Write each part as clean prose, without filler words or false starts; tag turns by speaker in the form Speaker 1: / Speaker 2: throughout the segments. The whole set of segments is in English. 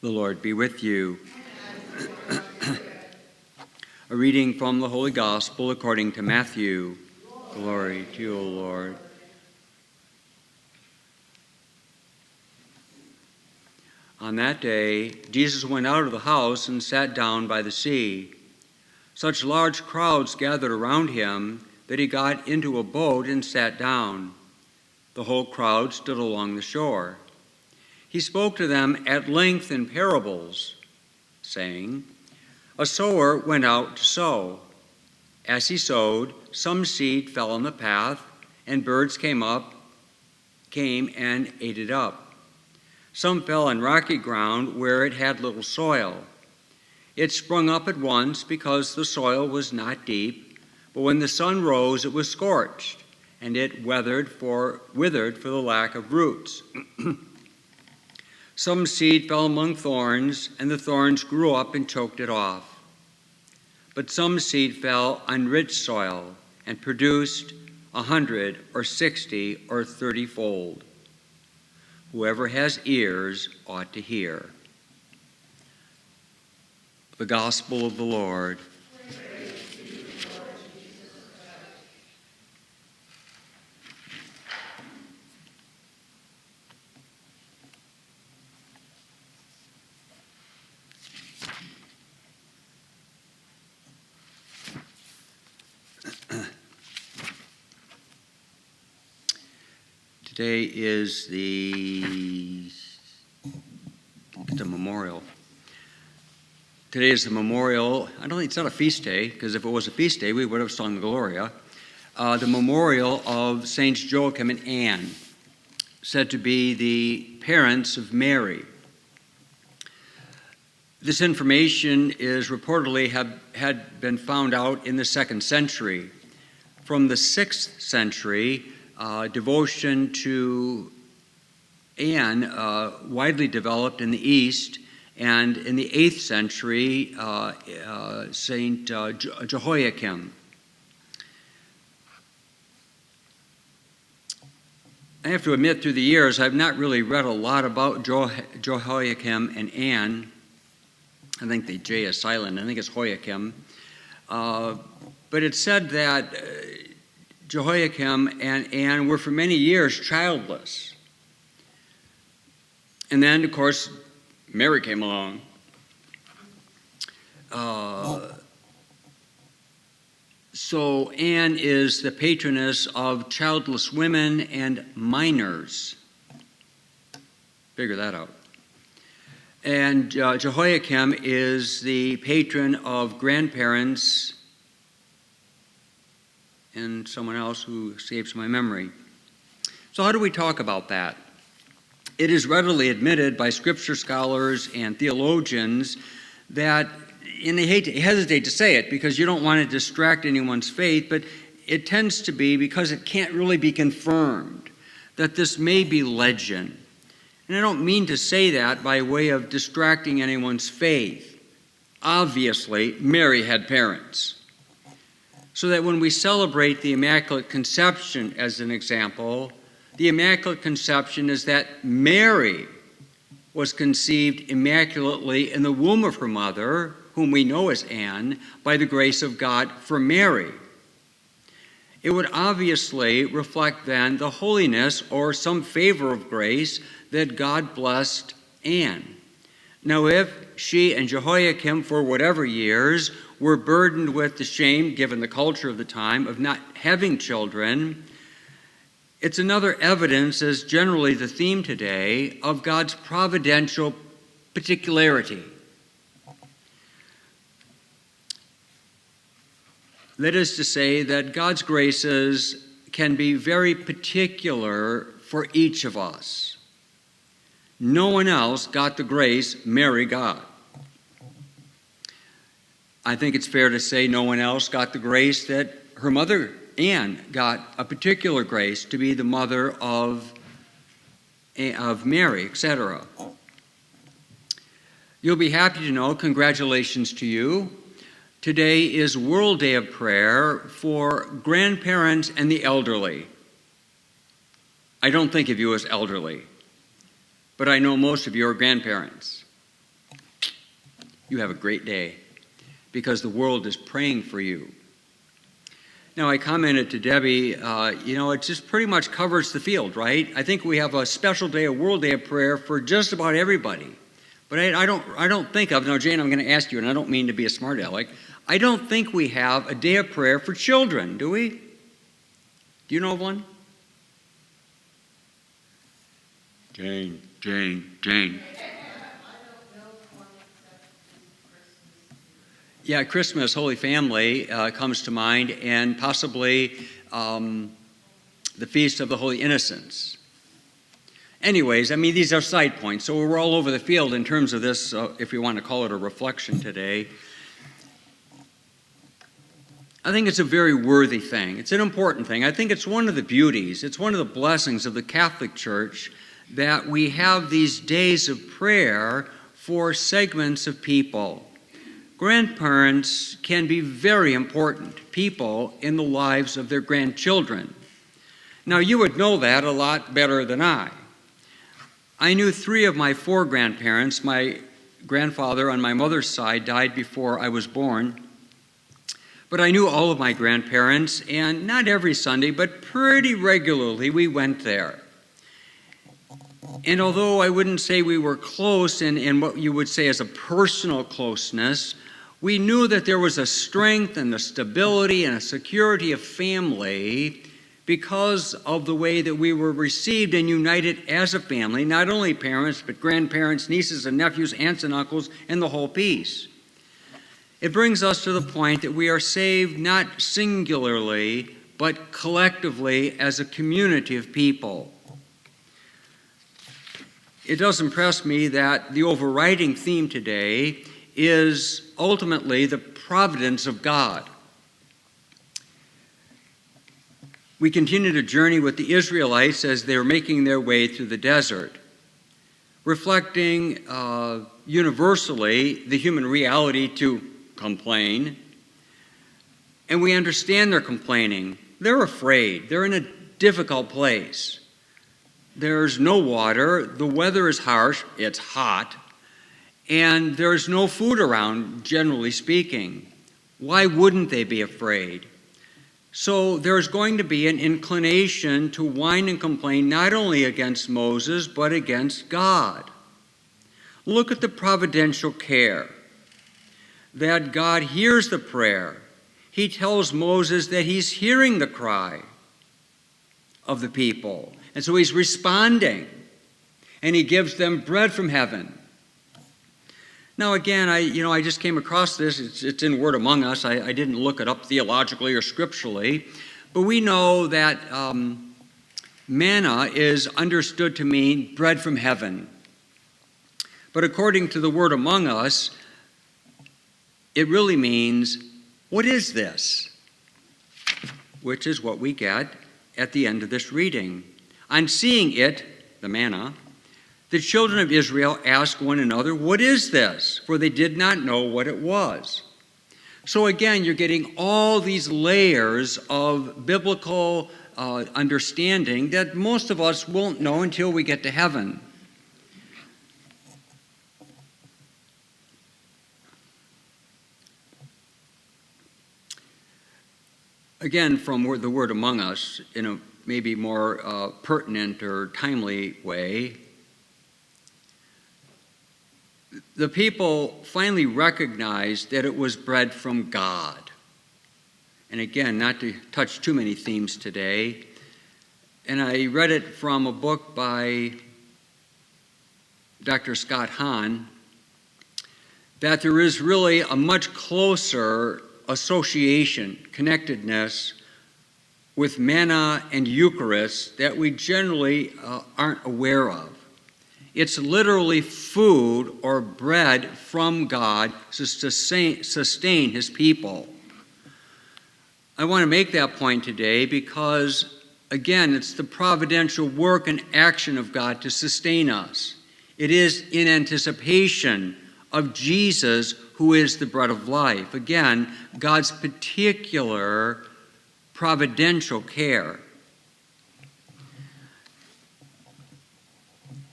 Speaker 1: The Lord be with you. A reading from the Holy Gospel according to Matthew. Glory to you, O Lord. On that day, Jesus went out of the house and sat down by the sea. Such large crowds gathered around him that he got into a boat and sat down. The whole crowd stood along the shore. He spoke to them at length in parables, saying, "A sower went out to sow. As he sowed, some seed fell on the path, and birds came and ate it up. Some fell on rocky ground where it had little soil. It sprung up at once because the soil was not deep, but when the sun rose it was scorched, and it withered for the lack of roots. Some seed fell among thorns, and the thorns grew up and choked it off. But some seed fell on rich soil and produced 100 or 60 or 30-fold. Whoever has ears ought to hear." The Gospel of the Lord. Today is the memorial. Today is the memorial. I don't think it's not a feast day, because if it was a feast day, we would have sung the Gloria. The memorial of Saints Joachim and Anne, said to be the parents of Mary. This information is reportedly had been found out in the 2nd century. From the 6th century, devotion to Anne widely developed in the East, and in the 8th century, Saint Jehoiakim. I have to admit, through the years, I've not really read a lot about Jehoiakim and Anne. I think the J is silent. I think it's Joachim. But it's said that Jehoiakim and Anne were for many years childless. And then, of course, Mary came along. So Anne is the patroness of childless women and minors. Figure that out. And Jehoiakim is the patron of grandparents and someone else who escapes my memory. So how do we talk about that? It is readily admitted by scripture scholars and theologians that, and they hesitate to say it because you don't want to distract anyone's faith, but it tends to be, because it can't really be confirmed, that this may be legend. And I don't mean to say that by way of distracting anyone's faith. Obviously, Mary had parents. So that when we celebrate the Immaculate Conception as an example, the Immaculate Conception is that Mary was conceived immaculately in the womb of her mother, whom we know as Anne, by the grace of God for Mary. It would obviously reflect then the holiness or some favor of grace that God blessed Anne. Now, if she and Jehoiakim, for whatever years, were burdened with the shame, given the culture of the time, of not having children, it's another evidence, as generally the theme today, of God's providential particularity. That is to say that God's graces can be very particular for each of us. No one else got the grace Mary got. I think it's fair to say no one else got the grace that her mother, Anne, got, a particular grace to be the mother of Mary, etc. You'll be happy to know, congratulations to you. Today is World Day of Prayer for grandparents and the elderly. I don't think of you as elderly, but I know most of you are grandparents. you have a great day, because the world is praying for you. Now, I commented to Debbie, it just pretty much covers the field, right? I think we have a special day, a World Day of Prayer for just about everybody. But I don't think of, now Jane, I'm going to ask you, and I don't mean to be a smart aleck, I don't think we have a day of prayer for children, do we? Do you know of one? Jane. Yeah, Christmas, Holy Family comes to mind, and possibly the Feast of the Holy Innocents. Anyways, these are side points, so we're all over the field in terms of this, if you want to call it a reflection today. I think it's a very worthy thing. It's an important thing. I think it's one of the beauties, it's one of the blessings of the Catholic Church that we have these days of prayer for segments of people. Grandparents can be very important people in the lives of their grandchildren. Now, you would know that a lot better than I. I knew 3 of my 4 grandparents. My grandfather on my mother's side died before I was born. But I knew all of my grandparents, and not every Sunday, but pretty regularly we went there. And although I wouldn't say we were close in what you would say as a personal closeness, we knew that there was a strength and a stability and a security of family because of the way that we were received and united as a family, not only parents, but grandparents, nieces and nephews, aunts and uncles, and the whole piece. It brings us to the point that we are saved not singularly, but collectively as a community of people. It does impress me that the overriding theme today is ultimately the providence of God. We continue to journey with the Israelites as they're making their way through the desert, reflecting universally the human reality to complain. And we understand their complaining. They're afraid. They're in a difficult place. There's no water. The weather is harsh. It's hot. And there's no food around, generally speaking. Why wouldn't they be afraid? So there's going to be an inclination to whine and complain not only against Moses, but against God. Look at the providential care that God hears the prayer. He tells Moses that he's hearing the cry of the people. And so he's responding, and he gives them bread from heaven. Now, again, I just came across this. It's in Word Among Us. I didn't look it up theologically or scripturally. But we know that manna is understood to mean bread from heaven. But according to the Word Among Us, it really means, what is this? Which is what we get at the end of this reading. On seeing it, the manna, the children of Israel asked one another, what is this? For they did not know what it was. So again, you're getting all these layers of biblical understanding that most of us won't know until we get to heaven. Again, from the Word Among Us, in a maybe more pertinent or timely way, the people finally recognized that it was bread from God. And again, not to touch too many themes today, and I read it from a book by Dr. Scott Hahn, that there is really a much closer association, connectedness with manna and Eucharist that we generally aren't aware of. It's literally food or bread from God to sustain his people. I want to make that point today because, again, it's the providential work and action of God to sustain us. It is in anticipation of Jesus, who is the bread of life. Again, God's particular providential care.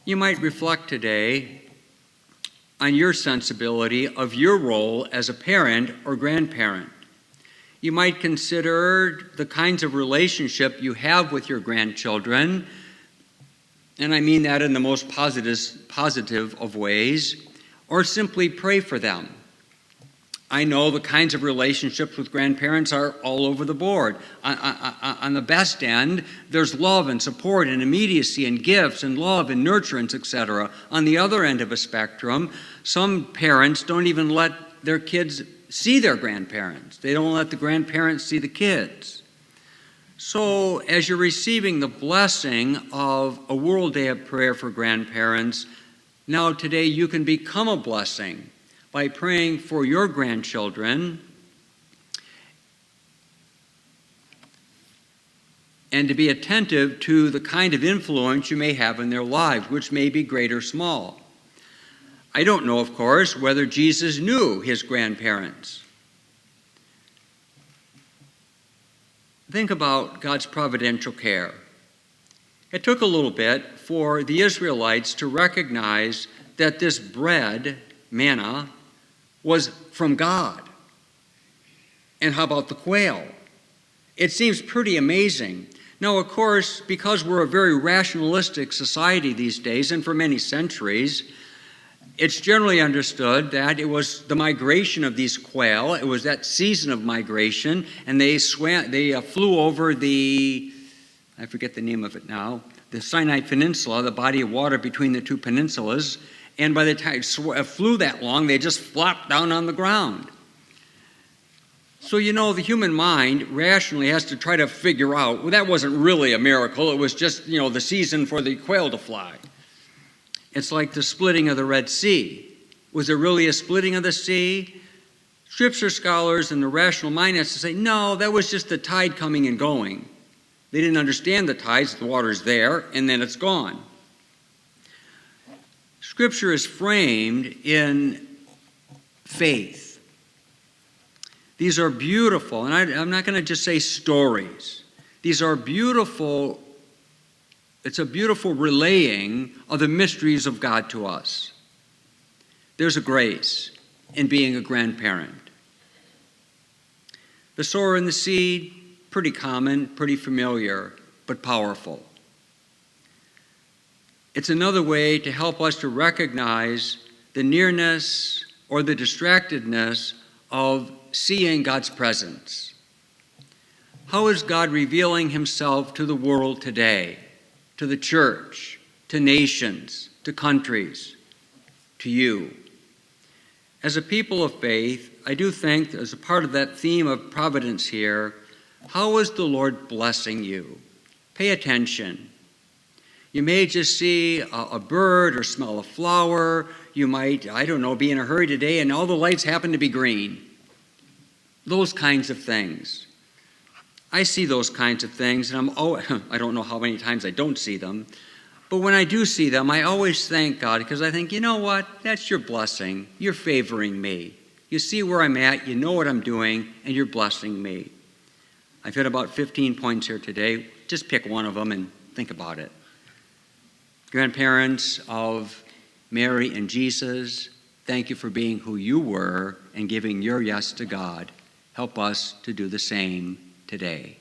Speaker 1: You might reflect today on your sensibility of your role as a parent or grandparent. You might consider the kinds of relationship you have with your grandchildren, and I mean that in the most positive of ways, or simply pray for them. I know the kinds of relationships with grandparents are all over the board. On the best end, there's love and support and immediacy and gifts and love and nurturance, etc. On the other end of a spectrum, some parents don't even let their kids see their grandparents. They don't let the grandparents see the kids. So as you're receiving the blessing of a World Day of Prayer for grandparents, now today you can become a blessing by praying for your grandchildren and to be attentive to the kind of influence you may have in their lives, which may be great or small. I don't know, of course, whether Jesus knew his grandparents. Think about God's providential care. It took a little bit for the Israelites to recognize that this bread, manna, was from God. And how about the quail? It seems pretty amazing. Now, of course, because we're a very rationalistic society these days, and for many centuries, it's generally understood that it was the migration of these quail. It was that season of migration, and they flew over I forget the name of it now, the Sinai Peninsula, the body of water between the two peninsulas, and by the time it flew that long, they just flopped down on the ground. So, the human mind rationally has to try to figure out, well, that wasn't really a miracle. It was just, the season for the quail to fly. It's like the splitting of the Red Sea. Was there really a splitting of the sea? Scripture scholars and the rational mind has to say, no, that was just the tide coming and going. They didn't understand the tides. The water's there, and then it's gone. Scripture is framed in faith. These are beautiful, and I'm not going to just say stories. These are beautiful. It's a beautiful relaying of the mysteries of God to us. There's a grace in being a grandparent. The sower and the seed, pretty common, pretty familiar, but powerful. It's another way to help us to recognize the nearness or the distractedness of seeing God's presence. How is God revealing himself to the world today, to the church, to nations, to countries, to you? As a people of faith, I do think, as a part of that theme of providence here, how is the Lord blessing you? Pay attention. You may just see a bird or smell a flower. You might, be in a hurry today and all the lights happen to be green. Those kinds of things. I see those kinds of things, and I don't know how many times I don't see them, but when I do see them, I always thank God, because I think, you know what? That's your blessing. You're favoring me. You see where I'm at, you know what I'm doing, and you're blessing me. I've hit about 15 points here today. Just pick one of them and think about it. Grandparents of Mary and Jesus, thank you for being who you were and giving your yes to God. Help us to do the same today.